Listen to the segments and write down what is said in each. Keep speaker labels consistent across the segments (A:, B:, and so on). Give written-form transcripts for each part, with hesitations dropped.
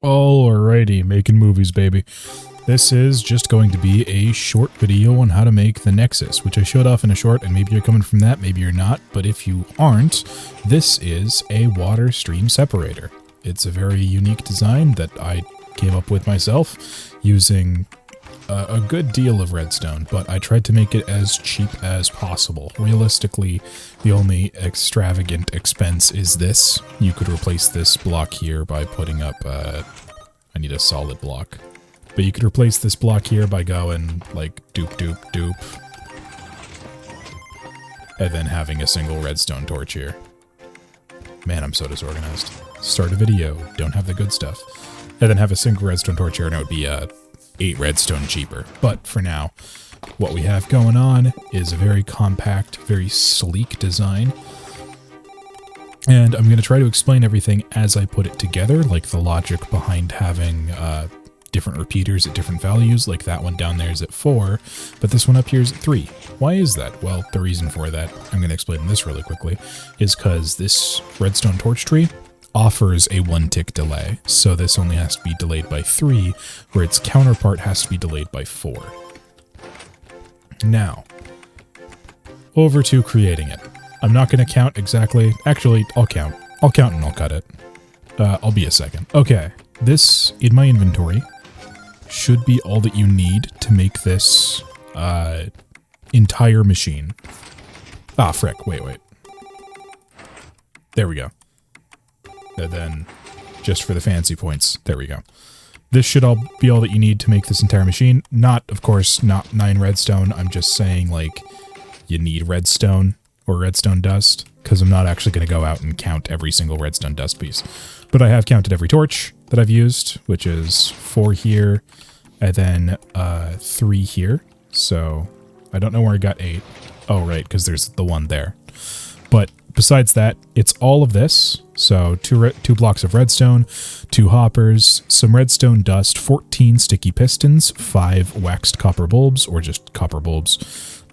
A: Alrighty, making movies, baby. This is just going to be a short video on how to make the Nexus, which I showed off in a short, and maybe you're coming from that, maybe you're not, but if you aren't, this is a water stream separator. It's a very unique design that I came up with myself using a good deal of redstone, but I tried to make it as cheap as possible. Realistically, the only extravagant expense is this. You could replace this block here by putting up, I need a solid block. But you could replace this block here by going, like, doop, doop, doop. And then having a single redstone torch here. Man, I'm so disorganized. Start a video, don't have the good stuff. And then have a single redstone torch here, and it would be, 8 redstone cheaper. But for now, what we have going on is a very compact, very sleek design. And I'm going to try to explain everything as I put it together, like the logic behind having different repeaters at different values, like that one down there is at 4, but this one up here is at 3. Why is that? Well, the reason for that, I'm going to explain this really quickly, is because this redstone torch tree offers a 1-tick delay, so this only has to be delayed by 3, where its counterpart has to be delayed by 4. Now, over to creating it. I'm not going to count exactly. Actually, I'll count. I'll count and I'll cut it. I'll be a second. Okay, this, in my inventory, should be all that you need to make this entire machine. Ah, frick. Wait. There we go. And then, just for the fancy points, there we go. This should all be all that you need to make this entire machine. Not, of course, not 9 redstone. I'm just saying, like, you need redstone or redstone dust, because I'm not actually going to go out and count every single redstone dust piece. But I have counted every torch that I've used, which is 4 here, and then 3 here. So, I don't know where I got 8. Oh, right, because there's the one there. But besides that, it's all of this. So 2 blocks of redstone, 2 hoppers, some redstone dust, 14 sticky pistons, 5 waxed copper bulbs, or just copper bulbs.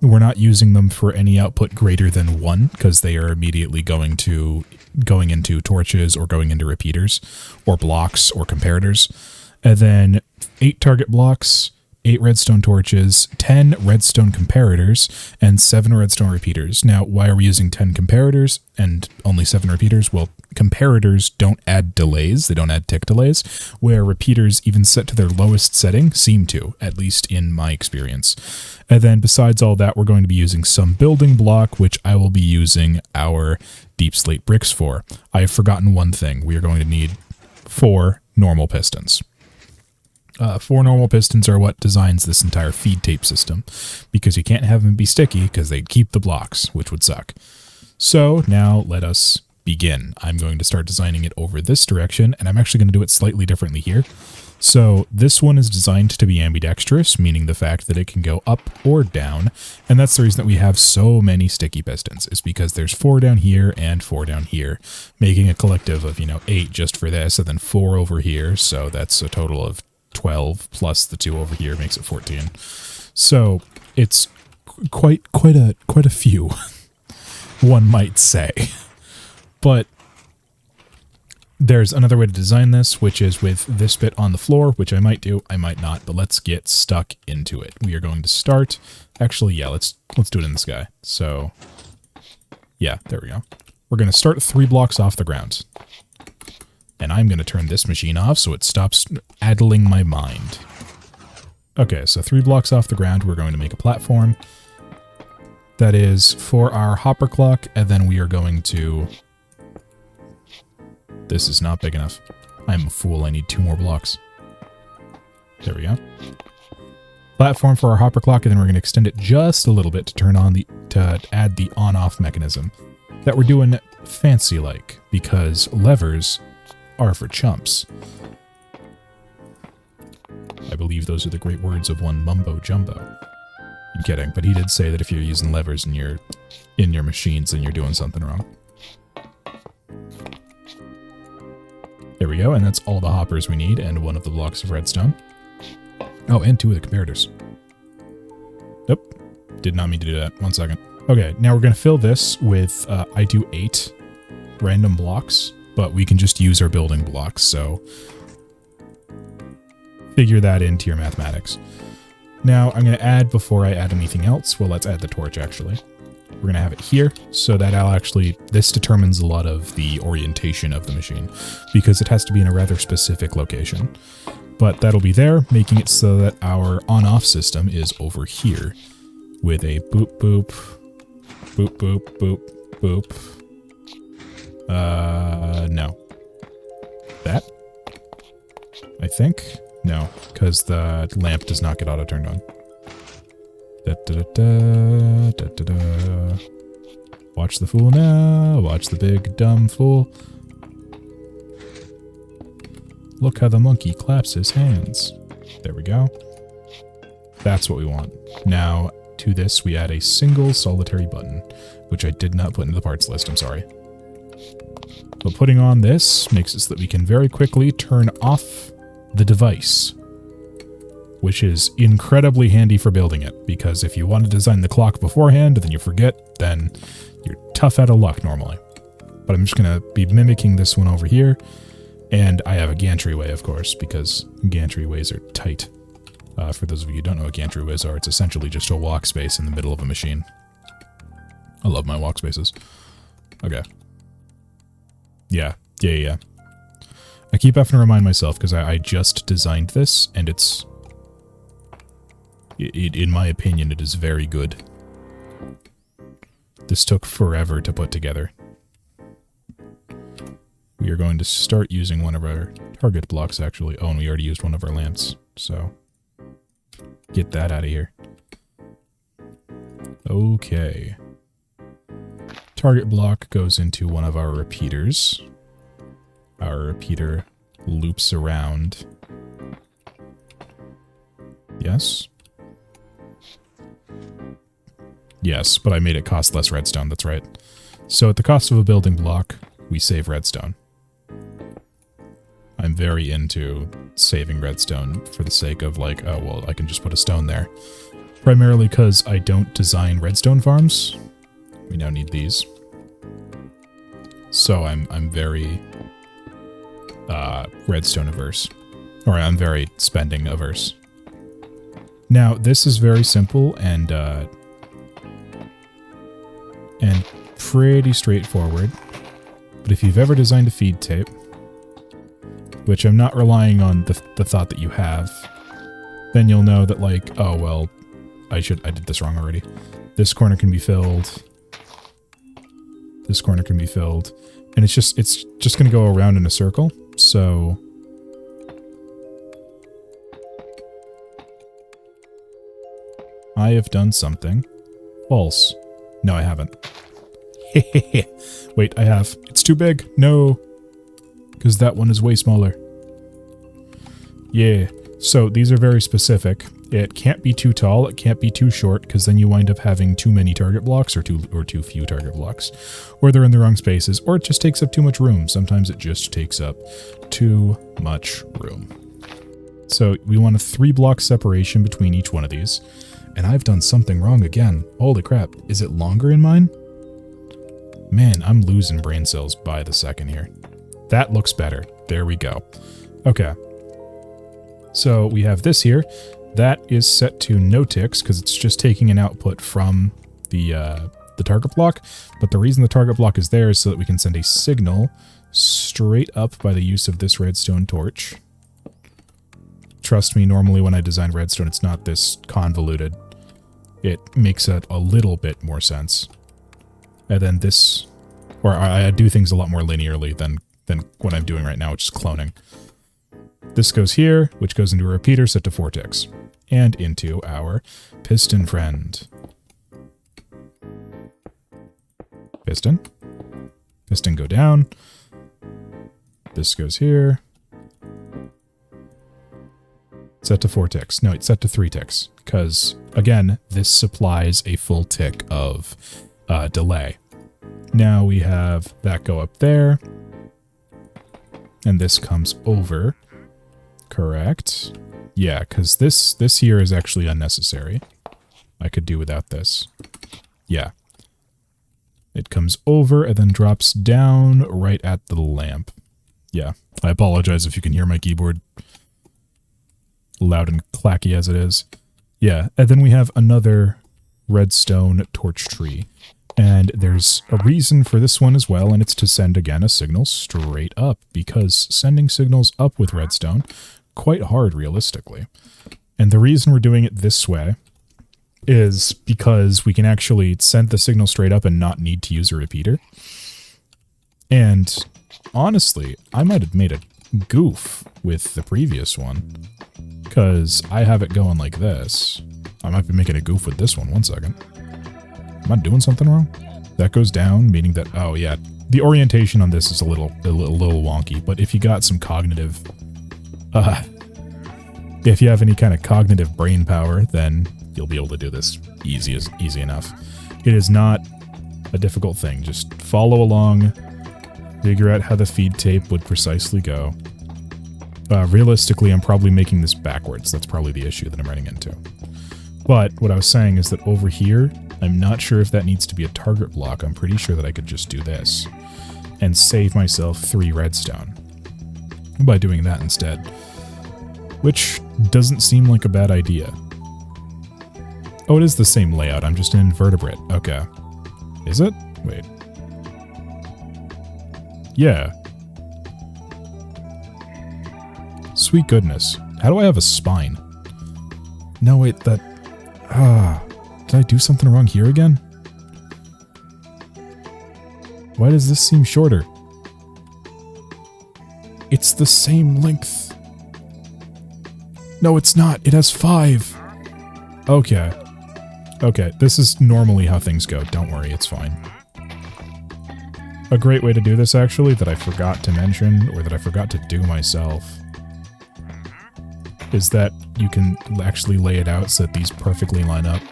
A: We're not using them for any output greater than 1, because they are immediately going into torches or going into repeaters, or blocks, or comparators. And then 8 target blocks, 8 redstone torches, 10 redstone comparators, and 7 redstone repeaters. Now, why are we using 10 comparators and only 7 repeaters? Well, comparators don't add delays, they don't add tick delays, where repeaters, even set to their lowest setting, seem to, at least in my experience. And then besides all that, we're going to be using some building block, which I will be using our deep slate bricks for. I have forgotten one thing. We are going to need 4 normal pistons. 4 normal pistons are what designs this entire feed tape system, because you can't have them be sticky because they'd keep the blocks, which would suck. So now let us begin. I'm going to start designing it over this direction, and I'm actually going to do it slightly differently here. So this one is designed to be ambidextrous, meaning the fact that it can go up or down, and that's the reason that we have so many sticky pistons, is because there's 4 down here and 4 down here, making a collective of, 8 just for this, and then 4 over here, so that's a total of 12 plus the 2 over here makes it 14. So it's quite a few, one might say. But there's another way to design this, which is with this bit on the floor, which I might do, I might not, but let's get stuck into it. We are going to start, actually, yeah, let's do it in the sky. So, yeah, there we go. We're going to start 3 blocks off the ground. And I'm going to turn this machine off so it stops addling my mind. Okay, so 3 blocks off the ground, we're going to make a platform. That is for our hopper clock, and then we are going to... This is not big enough. I'm a fool, I need 2 more blocks. There we go. Platform for our hopper clock, and then we're going to extend it just a little bit to turn on to add the on-off mechanism. That we're doing fancy-like, because levers are for chumps. I believe those are the great words of one Mumbo Jumbo. I'm kidding, but he did say that if you're using levers in your machines, then you're doing something wrong. There we go, and that's all the hoppers we need, and 1 of the blocks of redstone. Oh, and 2 of the comparators. Nope, did not mean to do that. 1 second. Okay, now we're going to fill this with, I do 8 random blocks, but we can just use our building blocks, so figure that into your mathematics. Now, I'm going to add, before I add anything else, well, let's add the torch, actually. We're going to have it here, so that this determines a lot of the orientation of the machine, because it has to be in a rather specific location. But that'll be there, making it so that our on-off system is over here, with a boop, boop, boop, boop, boop, boop. No. That? I think? No, because the lamp does not get auto-turned on. Da, da, da, da, da, da. Watch the fool now. Watch the big dumb fool. Look how the monkey claps his hands. There we go. That's what we want. Now, to this, we add a single solitary button, which I did not put into the parts list, I'm sorry. But putting on this makes it so that we can very quickly turn off the device, which is incredibly handy for building it, because if you want to design the clock beforehand and then you forget, then you're tough out of luck normally. But I'm just going to be mimicking this one over here, and I have a gantry-way, of course, because gantry-ways are tight. For those of you who don't know what gantry-ways are, it's essentially just a walk space in the middle of a machine. I love my walk spaces. Okay. Yeah. I keep having to remind myself, because I just designed this, and it's... in my opinion, it is very good. This took forever to put together. We are going to start using one of our target blocks, actually. Oh, and we already used one of our lamps, so... get that out of here. Okay. Target block goes into one of our repeaters. Our repeater loops around. Yes? Yes, but I made it cost less redstone, that's right. So at the cost of a building block, we save redstone. I'm very into saving redstone for the sake of like, oh, well, I can just put a stone there. Primarily because I don't design redstone farms. We now need these. So I'm very redstone averse. Or I'm very spending averse. Now, this is very simple and pretty straightforward. But if you've ever designed a feed tape, which I'm not relying on the thought that you have, then you'll know that, like, oh, well, I did this wrong already. This corner can be filled. This corner can be filled. And it's just going to go around in a circle. So I have done something false. No, I haven't. Wait, I have. It's too big. No. Because that one is way smaller. Yeah. So these are very specific. It can't be too tall. It can't be too short, because then you wind up having too many target blocks or too few target blocks. Or they're in the wrong spaces, or it just takes up too much room. Sometimes it just takes up too much room. So we want a 3-block separation between each one of these. And I've done something wrong again. Holy crap. Is it longer in mine? Man, I'm losing brain cells by the second here. That looks better. There we go. Okay. So we have this here. That is set to no ticks because it's just taking an output from the target block. But the reason the target block is there is so that we can send a signal straight up by the use of this redstone torch. Trust me, normally when I design redstone, it's not this convoluted. It makes it a little bit more sense. And then this, or I do things a lot more linearly than what I'm doing right now, which is cloning. This goes here, which goes into a repeater set to 4 ticks, and into our piston friend. Piston. Piston go down. This goes here. Set to 4 ticks. No, it's set to 3 ticks, because, again, this supplies a full tick of delay. Now we have that go up there, and this comes over. Correct. Yeah, because this here is actually unnecessary. I could do without this. Yeah. It comes over and then drops down right at the lamp. Yeah, I apologize if you can hear my keyboard loud and clacky as it is. Yeah, and then we have another redstone torch tree. And there's a reason for this one as well, and it's to send, again, a signal straight up, because sending signals up with redstone, quite hard realistically. And the reason we're doing it this way is because we can actually send the signal straight up and not need to use a repeater. And honestly, I might have made a goof with the previous one, because I have it going like this. I might be making a goof with this one. 1 second. Am I doing something wrong? That goes down, meaning that, oh yeah, the orientation on this is a little wonky, but if you got some cognitive, if you have any kind of cognitive brain power, then you'll be able to do this easy enough. It is not a difficult thing. Just follow along, figure out how the feed tape would precisely go. Realistically, I'm probably making this backwards. That's probably the issue that I'm running into. But what I was saying is that over here, I'm not sure if that needs to be a target block. I'm pretty sure that I could just do this and save myself 3 redstone by doing that instead, which doesn't seem like a bad idea. Oh, it is the same layout. I'm just an invertebrate. Okay. Is it? Wait. Yeah. Sweet goodness. How do I have a spine? No, wait, that... did I do something wrong here again? Why does this seem shorter? It's the same length. No, it's not. It has 5. Okay. Okay, this is normally how things go. Don't worry, it's fine. A great way to do this, actually, that I forgot to mention, or that I forgot to do myself, is that you can actually lay it out so that these perfectly line up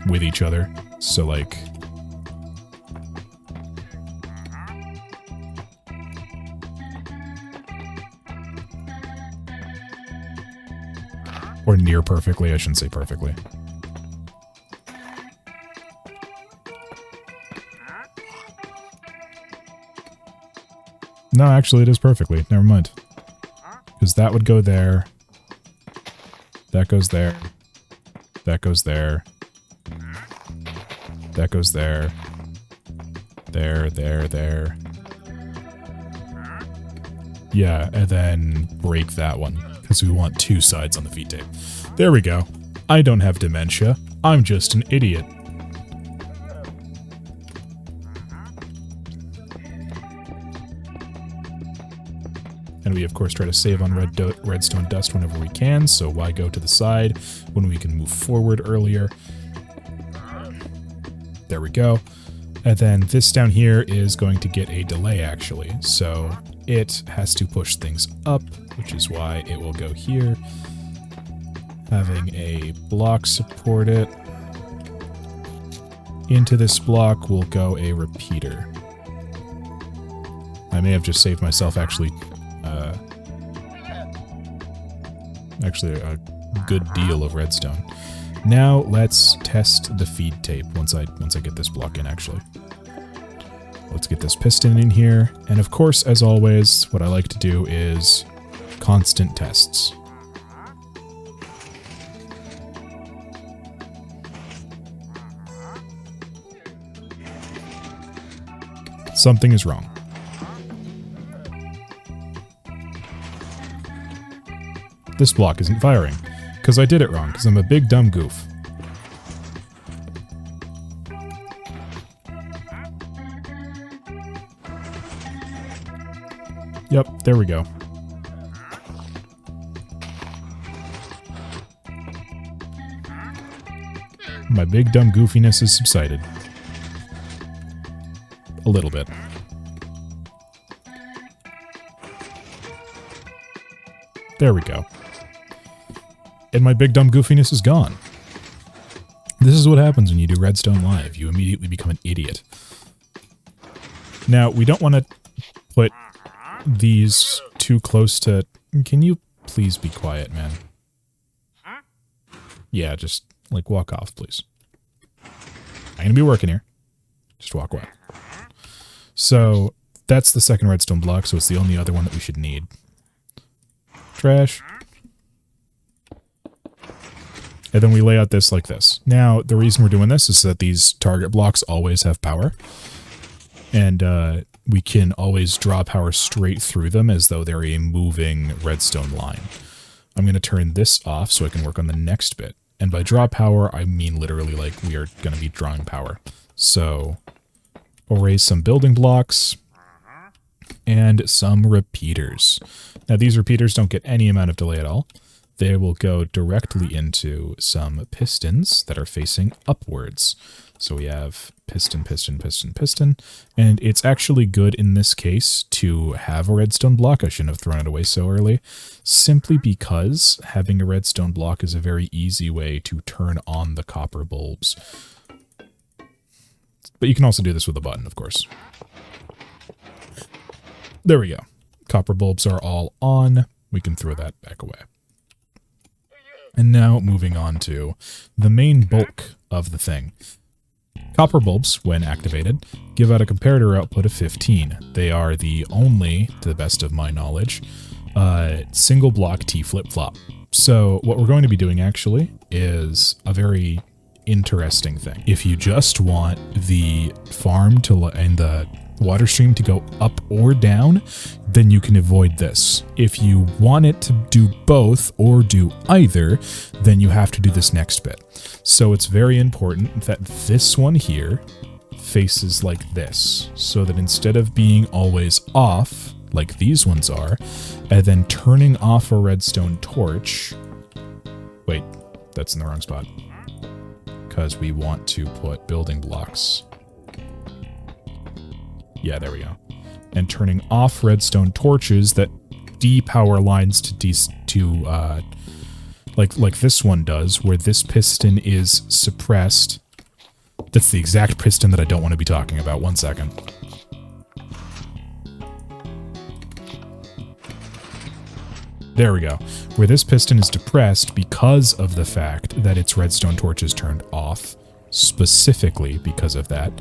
A: with each other. So, like... or near perfectly, I shouldn't say perfectly. No, actually it is perfectly. Never mind. Because that would go there. That goes there. That goes there. That goes there. There, there, there. Yeah, and then break that one. Because we want 2 sides on the feed tape. There we go. I don't have dementia. I'm just an idiot. And we, of course, try to save on redstone dust whenever we can, so why go to the side when we can move forward earlier? There we go. And then this down here is going to get a delay, actually. So it has to push things up, which is why it will go here. Having a block support it. Into this block will go a repeater. I may have just saved myself actually a good deal of redstone. Now let's test the feed tape once I get this block in, actually. Let's get this piston in here. And of course, as always, what I like to do is constant tests. Something is wrong. This block isn't firing, because I did it wrong, because I'm a big dumb goof. Yep, there we go. My big dumb goofiness has subsided. A little bit. There we go. And my big dumb goofiness is gone. This is what happens when you do Redstone Live. You immediately become an idiot. Now, we don't want to put these too close to... Can you please be quiet, man? Yeah, just, like, walk off, please. I'm gonna be working here. Just walk away. So that's the second redstone block, so it's the only other one that we should need. Trash. And then we lay out this like this. Now, the reason we're doing this is that these target blocks always have power. And we can always draw power straight through them as though they're a moving redstone line. I'm going to turn this off so I can work on the next bit. And by draw power, I mean literally like we are going to be drawing power. So, we'll raise some building blocks and some repeaters. Now, these repeaters don't get any amount of delay at all. They will go directly into some pistons that are facing upwards. So we have piston, piston, piston, piston. And it's actually good in this case to have a redstone block. I shouldn't have thrown it away so early. Simply because having a redstone block is a very easy way to turn on the copper bulbs. But you can also do this with a button, of course. There we go. Copper bulbs are all on. We can throw that back away. And now moving on to the main bulk of the thing. Copper bulbs, when activated, give out a comparator output of 15. They are the only, to the best of my knowledge, single block T flip-flop. So what we're going to be doing actually is a very interesting thing. If you just want the farm to and the water stream to go up or down, then you can avoid this. If you want it to do both or do either, then you have to do this next bit. So it's very important that this one here faces like this, so that instead of being always off, like these ones are, and then turning off a redstone torch... Wait, that's in the wrong spot. Because we want to put building blocks. Yeah, there we go. And turning off redstone torches that depower lines to like this one does, where this piston is suppressed. That's the exact piston that I don't want to be talking about. 1 second. There we go. Where this piston is depressed because of the fact that its redstone torch is turned off, specifically because of that.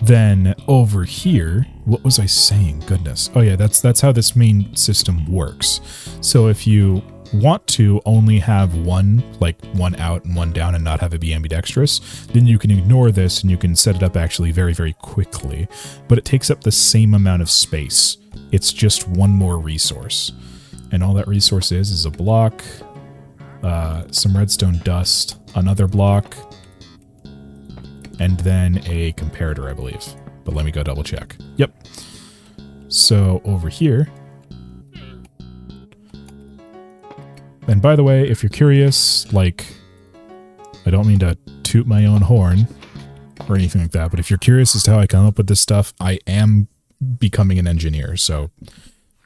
A: Then over here, what was I saying? Goodness. Oh yeah, that's how this main system works. So if you want to only have one out and one down and not have it be ambidextrous, then you can ignore this and you can set it up actually very, very quickly. But it takes up the same amount of space. It's just one more resource. And all that resource is a block, some redstone dust, another block, and then a comparator, I believe. But let me go double check. Yep. So over here. And by the way, if you're curious, like, I don't mean to toot my own horn or anything like that, but if you're curious as to how I come up with this stuff, I am becoming an engineer, so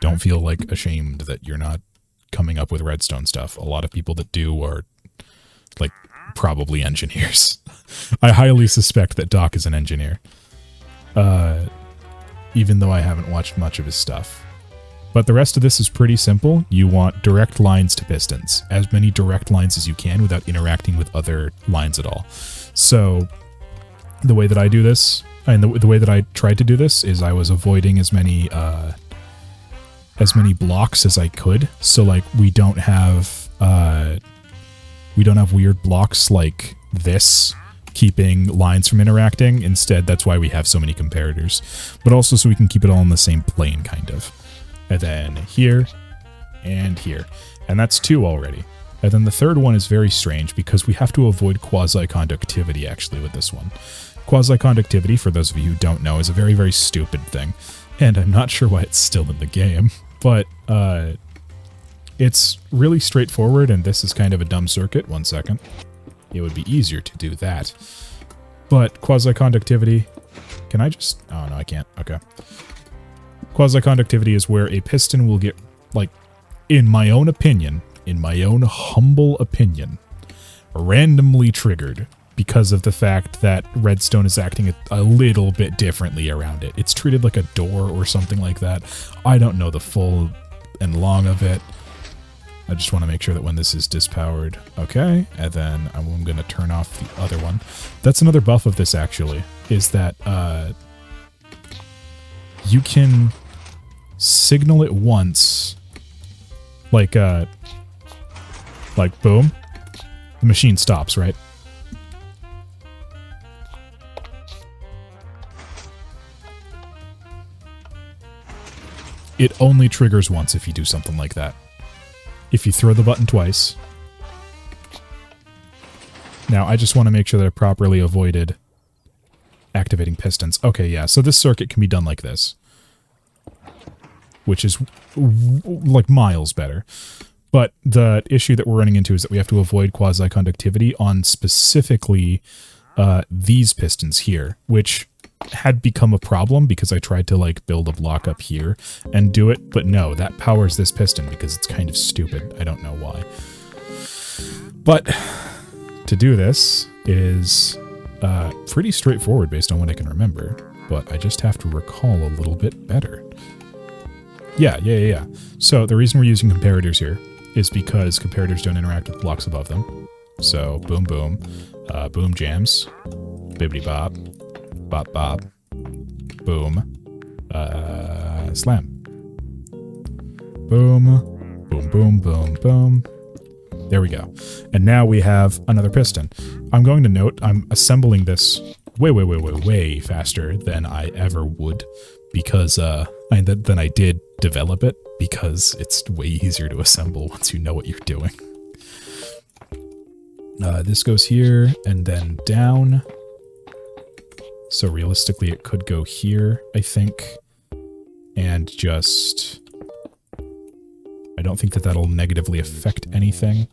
A: don't feel like ashamed that you're not coming up with redstone stuff. A lot of people that do are like probably engineers. I highly suspect that Doc is an engineer. Even though I haven't watched much of his stuff. But the rest of this is pretty simple. You want direct lines to pistons. As many direct lines as you can without interacting with other lines at all. So the way that I do this, and the way that I tried to do this, is I was avoiding as many blocks as I could. So like we don't have weird blocks like this keeping lines from interacting. Instead, that's why we have so many comparators. But also so we can keep it all on the same plane, kind of. And then here, and here. And that's 2 already. And then the third one is very strange because we have to avoid quasi-conductivity actually with this one. Quasi-conductivity, for those of you who don't know, is a very, very stupid thing. And I'm not sure why it's still in the game. But it's really straightforward, and this is kind of a dumb circuit. 1 second. It would be easier to do that. But quasi-conductivity... Can I just... Oh, no, I can't. Okay. Quasi-conductivity is where a piston will get, like, in my own opinion, in my own humble opinion, randomly triggered because of the fact that redstone is acting a little bit differently around it. It's treated like a door or something like that. I don't know the full and long of it. I just want to make sure that when this is dispowered, okay, and then I'm going to turn off the other one. That's another buff of this, actually, is that you can signal it once, like boom, the machine stops, right? It only triggers once if you do something like that. If you throw the button twice. Now, I just want to make sure that I properly avoided activating pistons. Okay, yeah, so this circuit can be done like this, which is like miles better. But the issue that we're running into is that we have to avoid quasi-conductivity on specifically these pistons here, which had become a problem because I tried to like build a block up here and do it, but no, that powers this piston because it's kind of stupid. I don't know why. But to do this is pretty straightforward based on what I can remember, but I just have to recall a little bit better. Yeah. So the reason we're using comparators here is because comparators don't interact with blocks above them. So boom, boom, boom jams, bibbity bop, bop, bop, boom, slam, boom, boom, boom, boom, boom. There we go. And now we have another piston. I'm going to note I'm assembling this way faster than I ever would because than I did develop it, because it's way easier to assemble once you know what you're doing. This goes here and then down. So realistically, it could go here, I think, and just... I don't think that that'll negatively affect anything.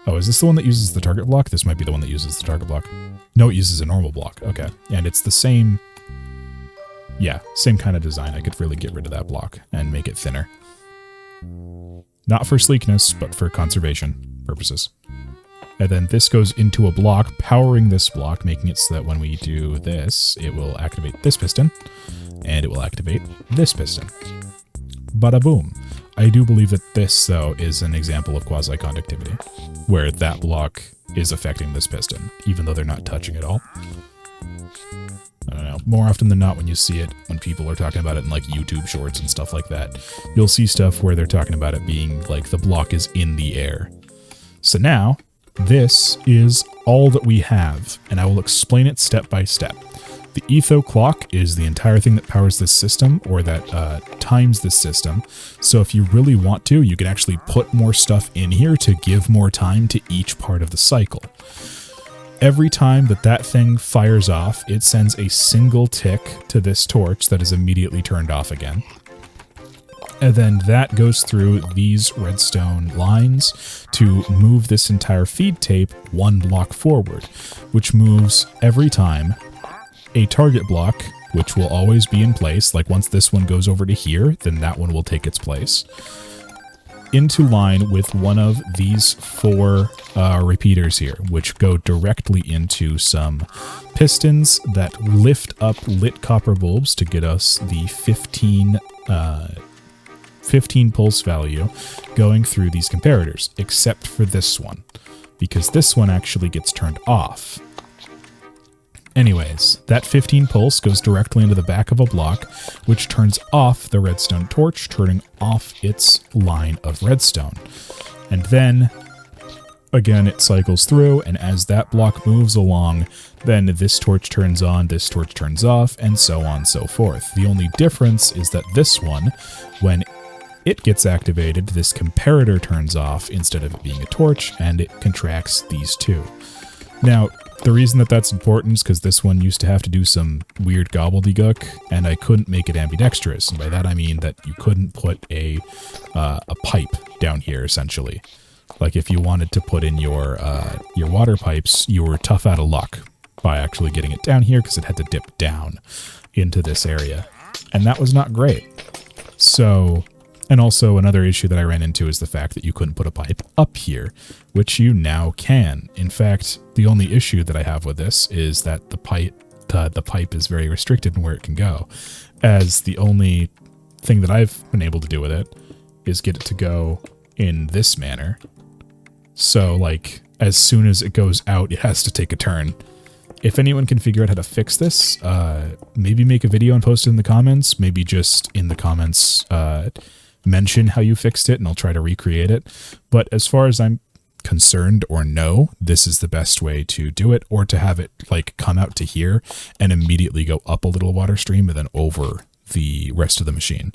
A: Oh, is this the one that uses the target block? This might be the one that uses the target block. No, it uses a normal block. Okay, and it's the same... Yeah, same kind of design. I could really get rid of that block and make it thinner. Not for sleekness, but for conservation purposes. And then this goes into a block, powering this block, making it so that when we do this, it will activate this piston, and it will activate this piston. Bada boom. I do believe that this, though, is an example of quasi-conductivity, where that block is affecting this piston, even though they're not touching at all. I don't know. More often than not, when you see it, when people are talking about it in like YouTube shorts and stuff like that, you'll see stuff where they're talking about it being like the block is in the air. So now, this is all that we have, and I will explain it step by step. The etho clock is the entire thing that powers this system, or that times this system. So if you really want to, you can actually put more stuff in here to give more time to each part of the cycle. Every time that that thing fires off, it sends a single tick to this torch that is immediately turned off again. And then that goes through these redstone lines to move this entire feed tape one block forward, which moves every time a target block, which will always be in place. Like once this one goes over to here, then that one will take its place, into line with one of these four repeaters here, which go directly into some pistons that lift up lit copper bulbs to get us the 15 pulse value going through these comparators, except for this one, because this one actually gets turned off. Anyways, that 15 pulse goes directly into the back of a block, which turns off the redstone torch, turning off its line of redstone. And then, again, it cycles through, and as that block moves along, then this torch turns on, this torch turns off, and so on and so forth. The only difference is that this one, when it gets activated, this comparator turns off instead of it being a torch, and it contracts these two. Now, the reason that that's important is because this one used to have to do some weird gobbledygook, and I couldn't make it ambidextrous. And by that I mean that you couldn't put a pipe down here, essentially. Like if you wanted to put in your water pipes, you were tough out of luck by actually getting it down here because it had to dip down into this area. And that was not great. So... And also another issue that I ran into is the fact that you couldn't put a pipe up here, which you now can. In fact, the only issue that I have with this is that the pipe is very restricted in where it can go, as the only thing that I've been able to do with it is get it to go in this manner. So, like, as soon as it goes out, it has to take a turn. If anyone can figure out how to fix this, maybe make a video and post it in the comments. Maybe just in the comments mention how you fixed it, and I'll try to recreate it. But as far as I'm concerned or know, this is the best way to do it, or to have it, like, come out to here and immediately go up a little water stream and then over the rest of the machine.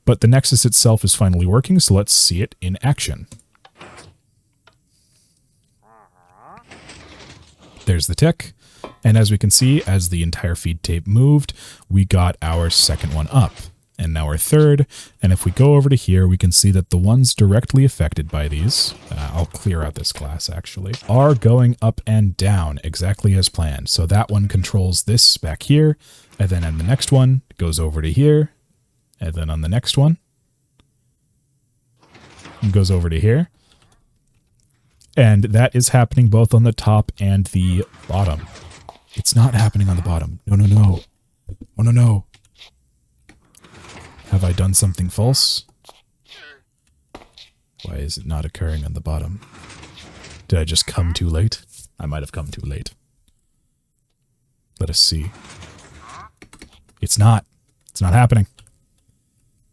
A: But the Nexus itself is finally working, so let's see it in action. There's the tick. And as we can see, as the entire feed tape moved, we got our second one up, and now our third. And if we go over to here, we can see that the ones directly affected by these, I'll clear out this glass actually, are going up and down exactly as planned. So that one controls this back here, and then on the next one, it goes over to here, and then on the next one, it goes over to here. And that is happening both on the top and the bottom. It's not happening on the bottom. No, no, no. Oh, no, no. Have I done something false? Why is it not occurring on the bottom? Did I just come too late? I might have come too late. Let us see. It's not. It's not happening.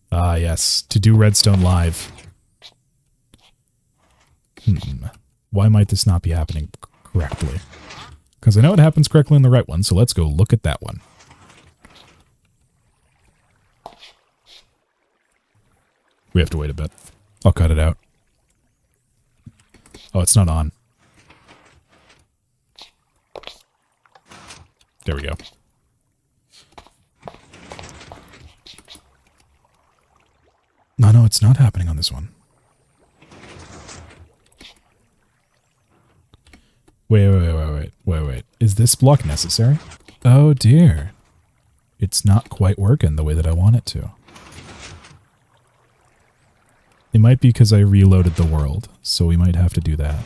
A: Ah, yes. To do Redstone live. Why might this not be happening correctly? Because I know it happens correctly in the right one, so let's go look at that one. We have to wait a bit. I'll cut it out. Oh, it's not on. There we go. No, it's not happening on this one. Wait. Is this block necessary? Oh dear. It's not quite working the way that I want it to. It might be because I reloaded the world, so we might have to do that.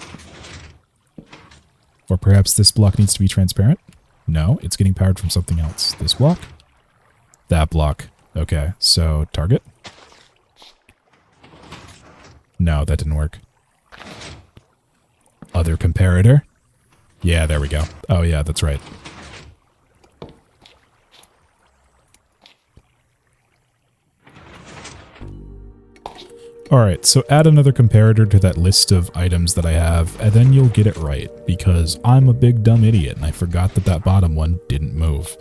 A: Or perhaps this block needs to be transparent? No, it's getting powered from something else. This block? That block. Okay, so target? No, that didn't work. Other comparator? Yeah, there we go. Oh yeah, that's right. Alright, so add another comparator to that list of items that I have, and then you'll get it right, because I'm a big dumb idiot, and I forgot that that bottom one didn't move.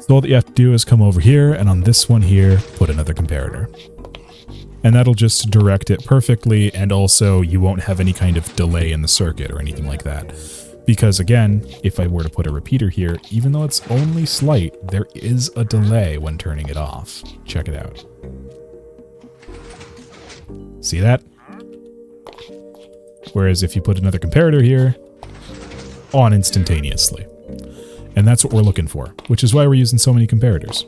A: So all that you have to do is come over here, and on this one here, put another comparator. And that'll just direct it perfectly, and also you won't have any kind of delay in the circuit or anything like that. Because again, if I were to put a repeater here, even though it's only slight, there is a delay when turning it off. Check it out. See that? Whereas if you put another comparator here, on instantaneously. And that's what we're looking for, which is why we're using so many comparators.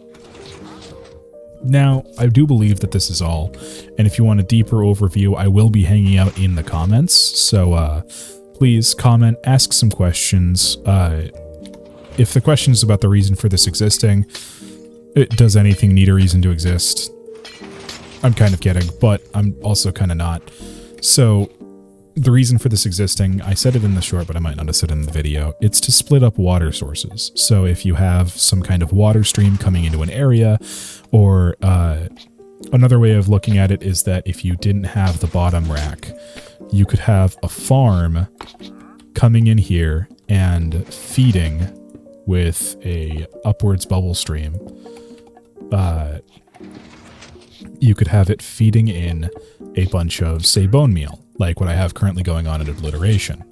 A: Now, I do believe that this is all, and if you want a deeper overview, I will be hanging out in the comments, so please comment, ask some questions. If the question is about the reason for this existing, does anything need a reason to exist? I'm kind of kidding, but I'm also kind of not. So, the reason for this existing, I said it in the short, but I might not have said it in the video, it's to split up water sources. So if you have some kind of water stream coming into an area, or another way of looking at it is that if you didn't have the bottom rack, you could have a farm coming in here and feeding with a upwards bubble stream. You could have it feeding in a bunch of, say, bone meal, like what I have currently going on at Obliteration.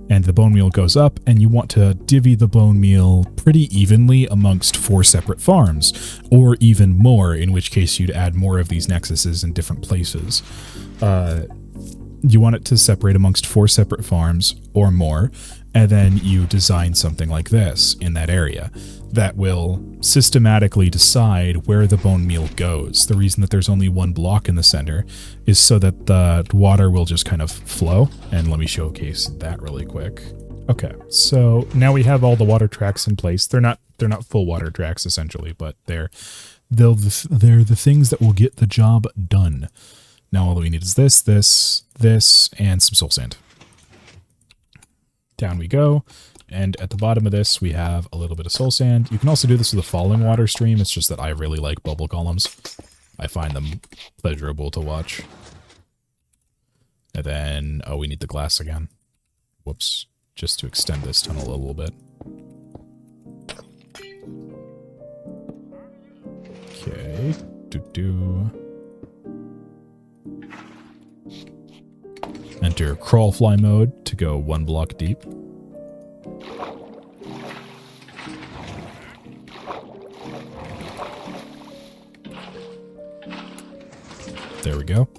A: And the bone meal goes up, and you want to divvy the bone meal pretty evenly amongst 4 separate farms, or even more, in which case you'd add more of these nexuses in different places. You want it to separate amongst 4 separate farms, or more, and then you design something like this in that area that will systematically decide where the bone meal goes. The reason that there's only one block in the center is so that the water will just kind of flow. And let me showcase that really quick. Okay, so now we have all the water tracks in place. They're not full water tracks essentially, but they're the things that will get the job done. Now all we need is this, this, this, and some soul sand. Down we go. And at the bottom of this, we have a little bit of soul sand. You can also do this with a falling water stream. It's just that I really like bubble columns. I find them pleasurable to watch. And then, oh, we need the glass again. Whoops. Just to extend this tunnel a little bit. Okay. Enter crawl fly mode to go 1 block deep. There we go.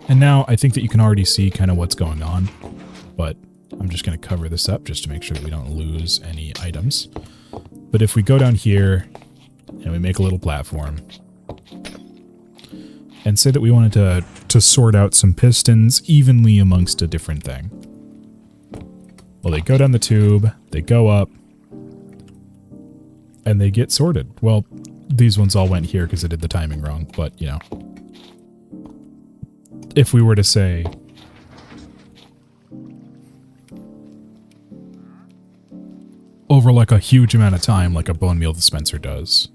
A: And now I think that you can already see kind of what's going on, but I'm just going to cover this up just to make sure that we don't lose any items. But if we go down here and we make a little platform and say that we wanted to sort out some pistons evenly amongst a different thing. Well, they go down the tube, they go up, and they get sorted. Well, these ones all went here because I did the timing wrong, but, you know. If we were to say, over like a huge amount of time, like a bone meal dispenser does,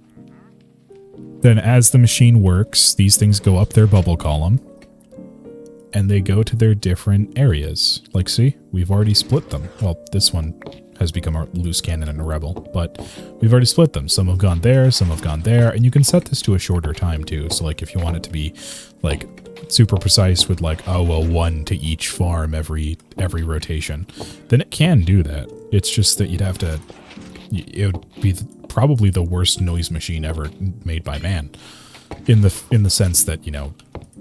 A: then as the machine works, these things go up their bubble column, and they go to their different areas. Like, see, we've already split them. Well, this one has become a loose cannon and a rebel, but we've already split them. Some have gone there, some have gone there, and you can set this to a shorter time too. So like if you want it to be like super precise with like, oh well, 1 to each farm every rotation, then it can do that. It's just that you'd have to, it would be probably the worst noise machine ever made by man, in the sense that, you know,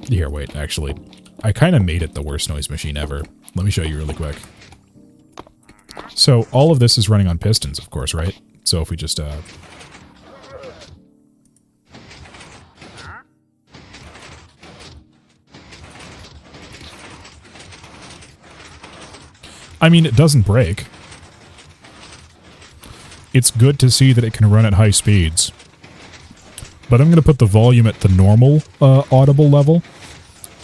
A: here, wait, actually, I kind of made it the worst noise machine ever. Let me show you really quick. So all of this is running on pistons, of course, right? So if we just I mean, it doesn't break. It's good to see that it can run at high speeds. But I'm going to put the volume at the normal audible level.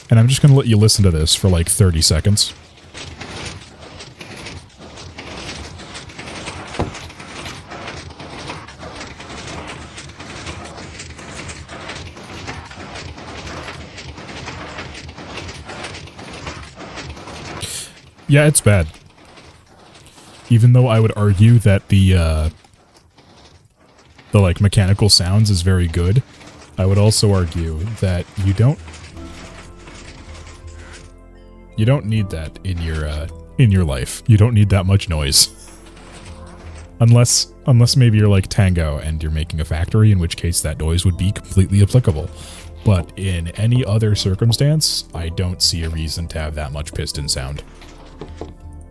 A: And I'm just going to let you listen to this for like 30 seconds. Yeah, it's bad. Even though I would argue that the like mechanical sounds is very good, I would also argue that you don't need that in your life. You don't need that much noise. Unless maybe you're like Tango and you're making a factory, in which case that noise would be completely applicable. But in any other circumstance, I don't see a reason to have that much piston sound.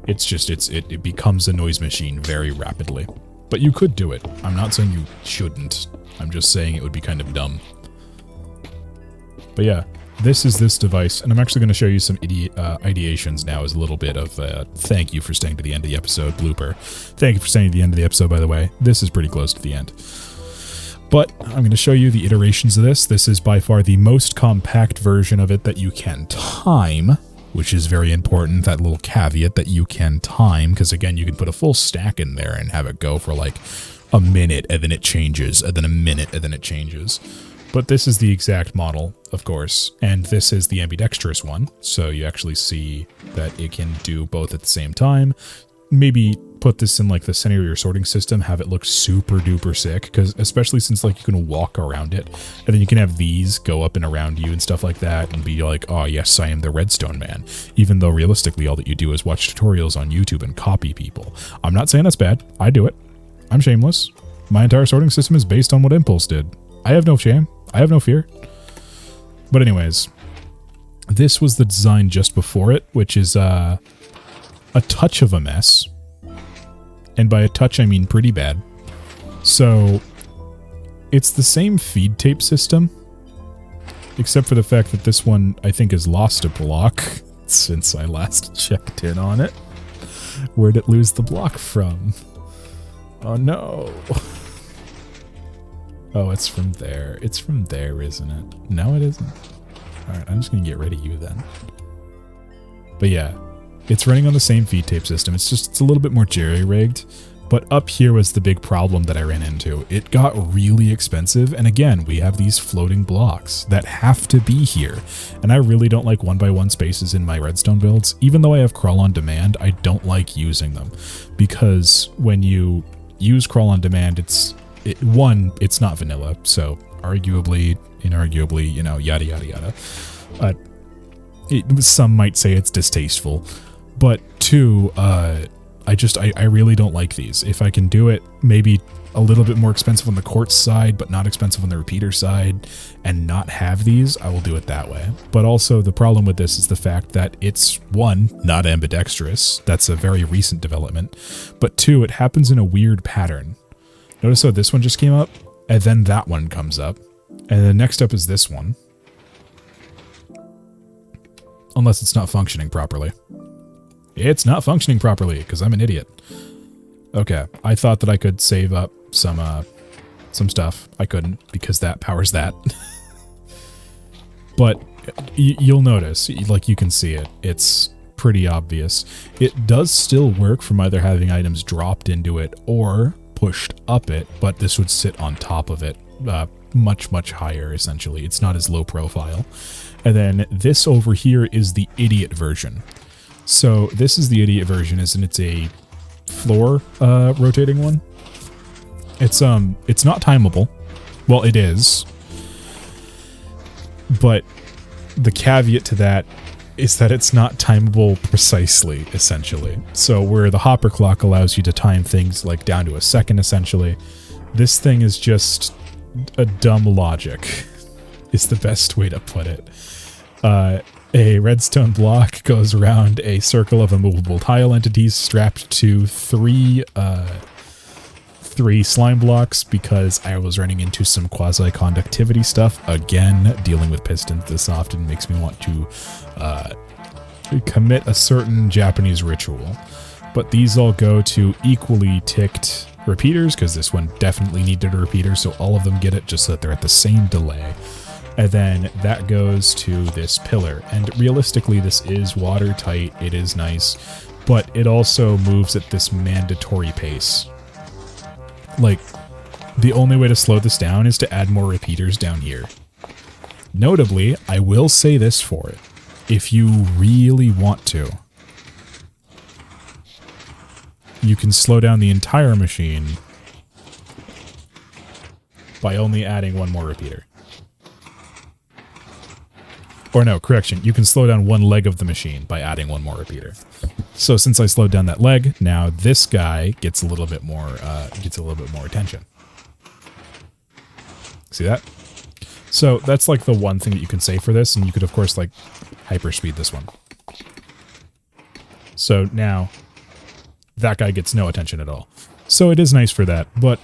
A: It's just, it becomes a noise machine very rapidly. But you could do it. I'm not saying you shouldn't. I'm just saying it would be kind of dumb. But yeah, this is this device, and I'm actually going to show you some ideations now as a little bit of thank you for staying to the end of the episode blooper. Thank you for staying to the end of the episode, by the way. This is pretty close to the end. But I'm going to show you the iterations of this. This is by far the most compact version of it that you can time, which is very important, that little caveat that you can time, because again, you can put a full stack in there and have it go for like a minute, and then it changes, and then a minute, and then it changes. But this is the exact model, of course, and this is the ambidextrous one, so you actually see that it can do both at the same time. Maybe put this in like the center of your sorting system, have it look super duper sick, because especially since like you can walk around it, and then you can have these go up and around you and stuff like that, and be like, oh yes, I am the Redstoned man, even though realistically all that you do is watch tutorials on YouTube and copy people. I'm not saying that's bad. I do it. I'm shameless. My entire sorting system is based on what Impulse did. I have no shame. I have no fear. But anyways, this was the design just before it, which is a touch of a mess. And by a touch, I mean pretty bad. So it's the same feed tape system, except for the fact that this one, I think, has lost a block since I last checked in on it. Where'd it lose the block from? Oh no. Oh, it's from there. It's from there, isn't it? No, it isn't. Alright, I'm just going to get rid of you then. But yeah, it's running on the same feed tape system. It's a little bit more jerry-rigged. But up here was the big problem that I ran into. It got really expensive, and again, we have these floating blocks that have to be here. And I really don't like 1x1 spaces in my redstone builds. Even though I have crawl on demand, I don't like using them. Because when you use crawl on demand, it's not vanilla, so arguably, inarguably, you know, yada yada yada. Some might say it's distasteful, but two, I really don't like these. If I can do it, maybe a little bit more expensive on the quartz side, but not expensive on the repeater side, and not have these, I will do it that way. But also the problem with this is the fact that it's, one, not ambidextrous. That's a very recent development. But two, it happens in a weird pattern. Notice how this one just came up, and then that one comes up, and then next up is this one. Unless it's not functioning properly. It's not functioning properly, because I'm an idiot. Okay, I thought that I could save up some stuff. I couldn't, because that powers that. But you'll notice, like you can see it, it's pretty obvious. It does still work from either having items dropped into it or pushed up it, but this would sit on top of it much, much higher, essentially. It's not as low profile. And then this over here is the idiot version. So this is the idiot version, and it's a floor rotating one. It's not timeable. Well, it is. But the caveat to that is that it's not timeable precisely, essentially. So where the hopper clock allows you to time things like down to a second, essentially, this thing is just a dumb logic, is the best way to put it. A redstone block goes around a circle of immovable tile entities strapped to three slime blocks, because I was running into some quasi-conductivity stuff. Again, dealing with pistons this often makes me want to commit a certain Japanese ritual. But these all go to equally ticked repeaters, because this one definitely needed a repeater, so all of them get it just so that they're at the same delay. And then that goes to this pillar. And realistically, this is watertight. It is nice. But it also moves at this mandatory pace. Like, the only way to slow this down is to add more repeaters down here. Notably, I will say this for it. If you really want to, you can slow down the entire machine by only adding one more repeater. Or no, correction, you can slow down one leg of the machine by adding one more repeater. So since I slowed down that leg, now this guy gets a little bit more attention. See that? So that's like the one thing that you can say for this, and you could of course like hyperspeed this one. So now that guy gets no attention at all. So it is nice for that, but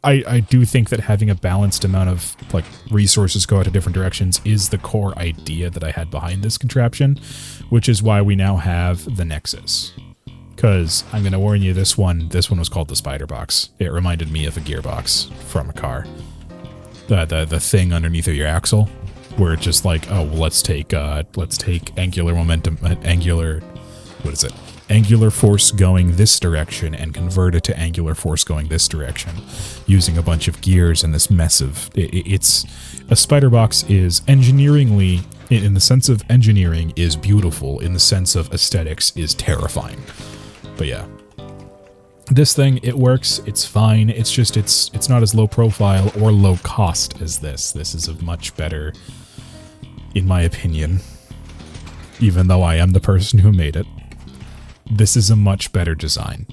A: I do think that having a balanced amount of like resources go out to different directions is the core idea that I had behind this contraption, which is why we now have the Nexus. Because I'm going to warn you, this one was called the Spider Box. It reminded me of a gearbox from a car. The thing underneath of your axle, where it's just like, oh, well, let's take angular momentum, angular force going this direction and convert it to angular force going this direction using a bunch of gears and this mess of it's a spider box is engineeringly, in the sense of engineering, is beautiful, in the sense of aesthetics is terrifying. But yeah, this thing, it works, it's fine. It's just it's not as low profile or low cost as this is a much better, in my opinion, even though I am the person who made it. This is a much better design.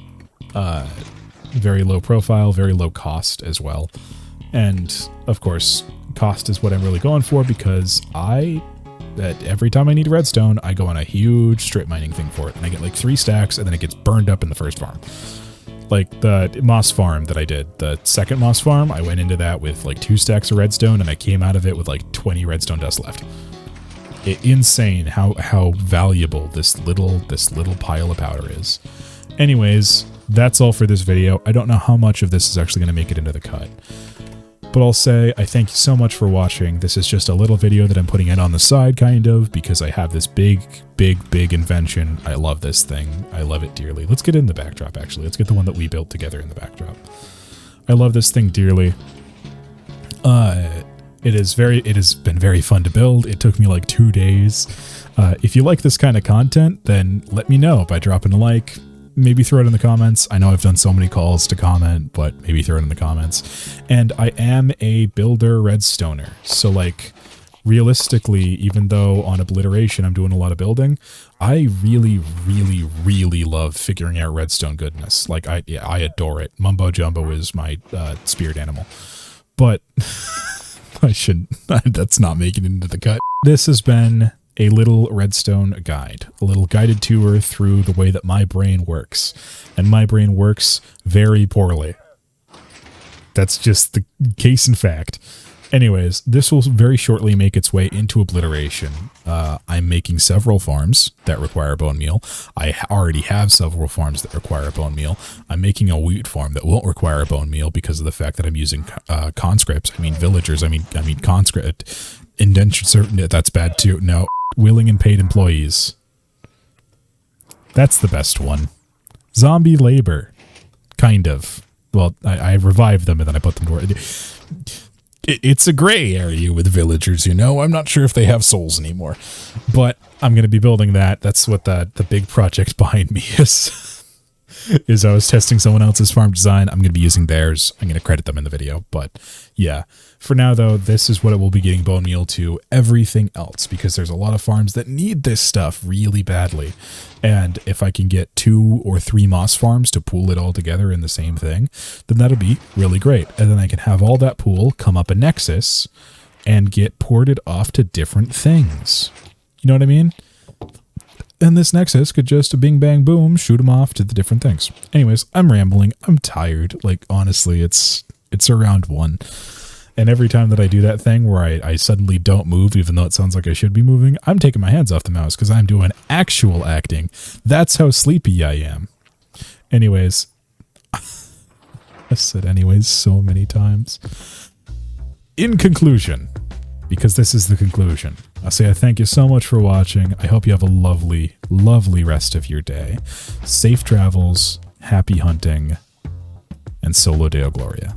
A: Very low profile, very low cost as well. And, of course, cost is what I'm really going for, because every time I need redstone, I go on a huge strip mining thing for it. And I get like 3 stacks, and then it gets burned up in the first farm. Like the moss farm that I did, the second moss farm, I went into that with like 2 stacks of redstone, and I came out of it with like 20 redstone dust left. Insane how valuable this little pile of powder is. Anyways, that's all for this video. I don't know how much of this is actually going to make it into the cut. But I'll say I thank you so much for watching. This is just a little video that I'm putting in on the side, kind of, because I have this big invention. I love this thing. I love it dearly. Let's get in the backdrop, actually. Let's get the one that we built together in the backdrop. I love this thing dearly. It has been very fun to build. It took me like 2 days. If you like this kind of content, then let me know by dropping a like. Maybe throw it in the comments. I know I've done so many calls to comment, but maybe throw it in the comments. And I am a builder redstoner. So like realistically, even though on Obliteration I'm doing a lot of building, I really love figuring out redstone goodness. Like I adore it. Mumbo Jumbo is my spirit animal. But that's not making it into the cut. This has been a little redstone guide, a little guided tour through the way that my brain works. And my brain works very poorly. That's just the case in fact. Anyways, this will very shortly make its way into Obliteration. I'm making several farms that require bone meal. I already have several farms that require bone meal. I'm making a wheat farm that won't require bone meal because of the fact that I'm using conscripts. I mean villagers. I mean conscript. Indentured servant. That's bad too. No. Willing and paid employees. That's the best one. Zombie labor. Kind of. Well, I revived them and then I put them to work. It's a gray area with villagers, you know? I'm not sure if they have souls anymore. But I'm going to be building that. That's what the big project behind me is. I was testing someone else's farm design. I'm going to be using theirs. I'm going to credit them in the video. But yeah, for now though, this is what it will be getting bone meal to. Everything else, because there's a lot of farms that need this stuff really badly. And if I can get 2 or 3 moss farms to pool it all together in the same thing, then that'll be really great. And then I can have all that pool come up a Nexus and get ported off to different things. You know what I mean? And this Nexus could just bing bang boom shoot them off to the different things. Anyways, I'm rambling. I'm tired. Like honestly, it's around 1. And every time that I do that thing where I suddenly don't move, even though it sounds like I should be moving, I'm taking my hands off the mouse because I'm doing actual acting. That's how sleepy I am. Anyways, I said anyways so many times. In conclusion, because this is the conclusion, I say I thank you so much for watching. I hope you have a lovely, lovely rest of your day. Safe travels, happy hunting, and Solo Deo Gloria.